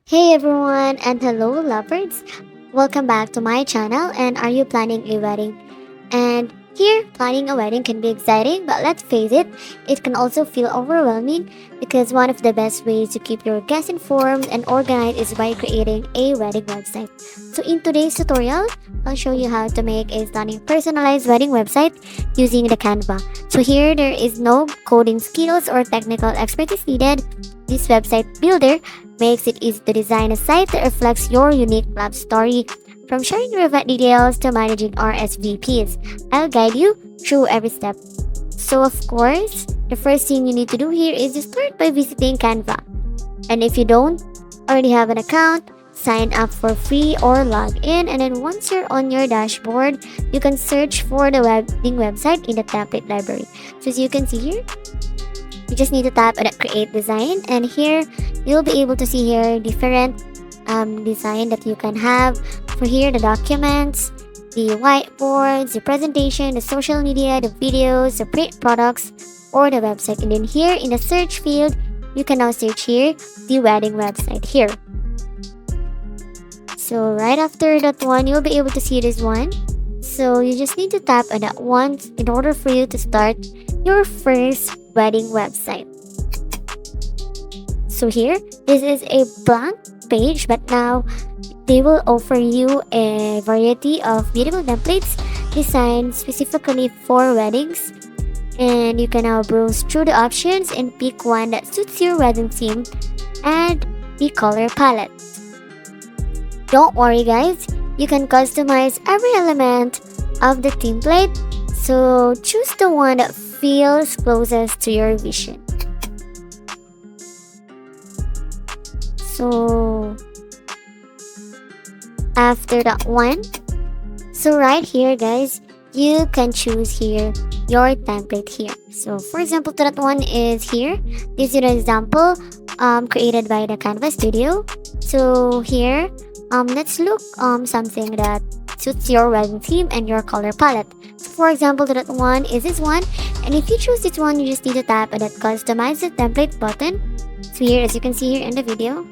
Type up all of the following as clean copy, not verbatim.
Hey everyone and hello lovers. Welcome back to my channel. And are you planning a wedding? And here, planning a wedding can be exciting, but let's face it can also feel overwhelming because one of the best ways to keep your guests informed and organized is by creating a wedding website. So in today's tutorial, I'll show you how to make a stunning personalized wedding website using the Canva. So here there is no coding skills or technical expertise needed. This website builder makes it easy to design a site that reflects your unique love story. From sharing your event details to managing RSVPs, I'll guide you through every step. So, of course, the first thing you need to do here is to start by visiting Canva. And if you don't already have an account, sign up for free or log in. And then once you're on your dashboard, you can search for the wedding website in the template library. So, as you can see here, you just need to tap on create design, and here you'll be able to see here different design that you can have. For here, the documents, the whiteboards, the presentation, the social media, the videos, the print products, or the website. And then here in the search field, you can now search here the wedding website here. So right after that one, you'll be able to see this one. So you just need to tap on that one in order for you to start your first wedding website. So here, this is a blank page, but now they will offer you a variety of beautiful templates designed specifically for weddings. And you can now browse through the options and pick one that suits your wedding theme and the color palette. Don't worry guys, you can customize every element of the template, so choose the one that feels closest to your vision. So after that one, so right here guys, you can choose here your template here. So for example, that one is here. This is an example created by the Canva studio. So here, let's look something that suits your wedding theme and your color palette. So for example, that one is this one, and if you choose this one, you just need to tap on that customize the template button. So here, as you can see here in the video,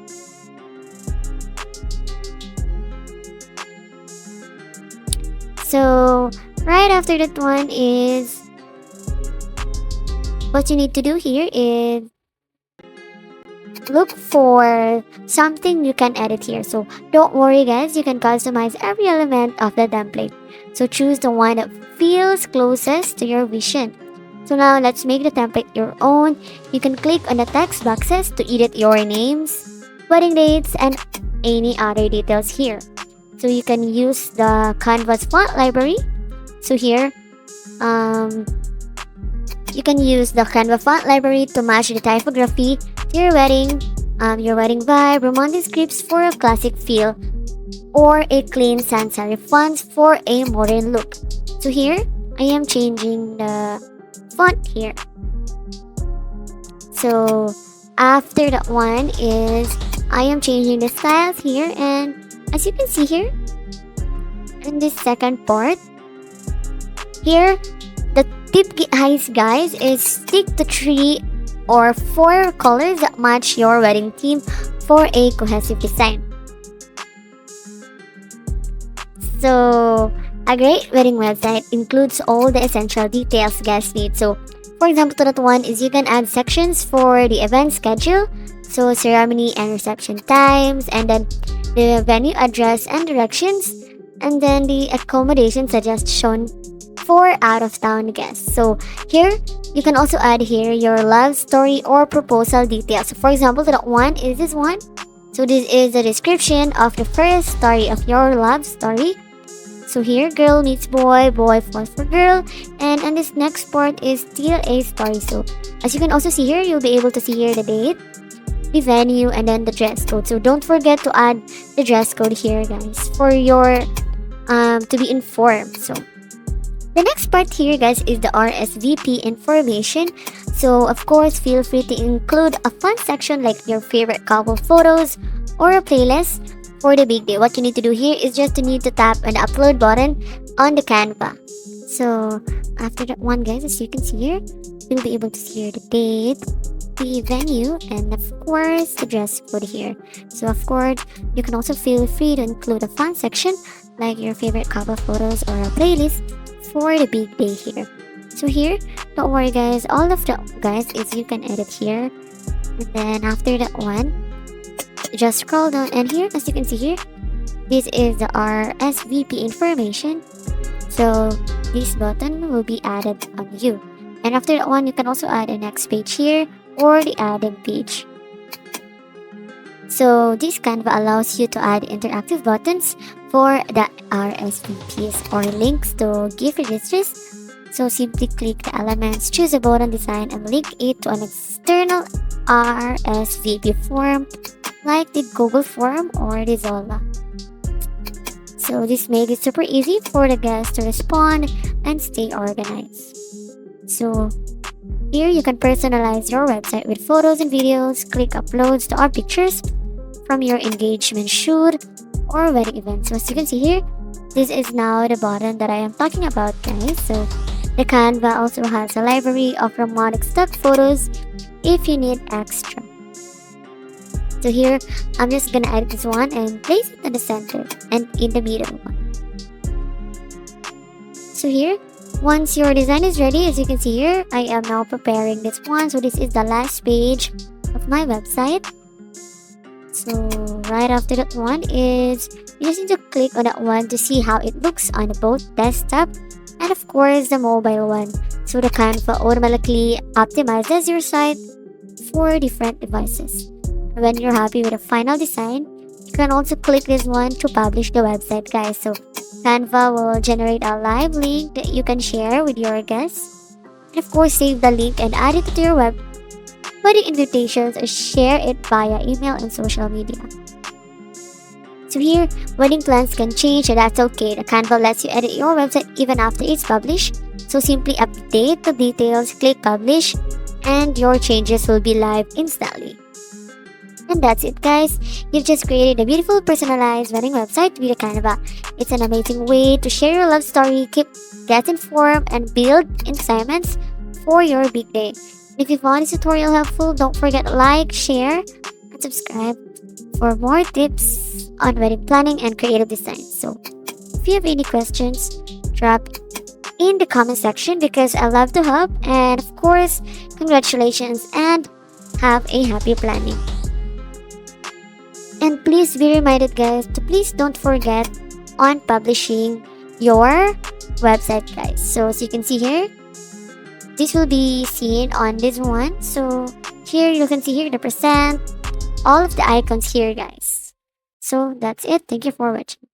so right after that one is what you need to do here is look for something you can edit here. So don't worry guys, you can customize every element of the template. So choose the one that feels closest to your vision. So now let's make the template your own. You can click on the text boxes to edit your names, wedding dates, and any other details here. So you can use the Canvas font library. So here, you can use the Canva font library to match the typography to your wedding vibe, romantic scripts for a classic feel, or a clean sans serif fonts for a modern look. So here, I am changing the font here. So after that one is I am changing the styles here, and as you can see here in this second part here, the tip guys is stick to 3 or 4 colors that match your wedding theme for a cohesive design. So a great wedding website includes all the essential details guests need. So for example, to that one is you can add sections for the event schedule, so ceremony and reception times, and then the venue address and directions, and then the accommodation suggestion for out-of-town guests. So here, you can also add here your love story or proposal details. So for example, that one is this one. So this is the description of the first story of your love story. So here, girl meets boy, boy falls for girl, and this next part is still a story. So as you can also see here, you'll be able to see here the date, the venue, and then the dress code. So don't forget to add the dress code here guys for your to be informed. So the next part here guys is the RSVP information. So of course, feel free to include a fun section like your favorite couple photos or a playlist for the big day. What you need to do here is just to need to tap on the upload button on the Canva. So after that one guys, as you can see here, you'll be able to see here the date, the venue, and of course the dress code here. So of course you can also feel free to include a fun section like your favorite couple photos or a playlist for the big day here. So here, don't worry guys, all of the guys is you can edit here, and then after that one just scroll down, and here as you can see here, this is the RSVP information. So this button will be added on you, and after that one you can also add a next page here or the adding page. So this Canva allows you to add interactive buttons for the RSVPs or links to gift registries. So simply click the elements, choose a button design, and link it to an external RSVP form like the Google form or the Zola. So this made it super easy for the guests to respond and stay organized. So here you can personalize your website with photos and videos, click uploads to our pictures from your engagement shoot or wedding event. So as you can see here, this is now the button that I am talking about guys. So the Canva also has a library of romantic stock photos if you need extra. So here, I'm just gonna edit this one and place it in the center and in the middle one. So here, once your design is ready, as you can see here, I am now preparing this one. So this is the last page of my website. So right after that one is, you just need to click on that one to see how it looks on both desktop and of course the mobile one. So the Canva automatically optimizes your site for different devices. When you're happy with the final design, you can also click this one to publish the website guys. So Canva will generate a live link that you can share with your guests, and of course save the link and add it to your wedding invitations or share it via email and social media. So here, wedding plans can change and that's okay. The Canva lets you edit your website even after it's published. So simply update the details, click publish, and your changes will be live instantly. And that's it guys, you've just created a beautiful personalized wedding website with Canva. It's an amazing way to share your love story, get informed, and build excitements for your big day. If you found this tutorial helpful, don't forget to like, share, and subscribe for more tips on wedding planning and creative design. So if you have any questions, drop in the comment section because I love to help. And of course, congratulations and have a happy planning. And please be reminded guys to please don't forget on publishing your website guys. So as you can see here, this will be seen on this one. So here you can see here the percent, all of the icons here guys. So that's it. Thank you for watching.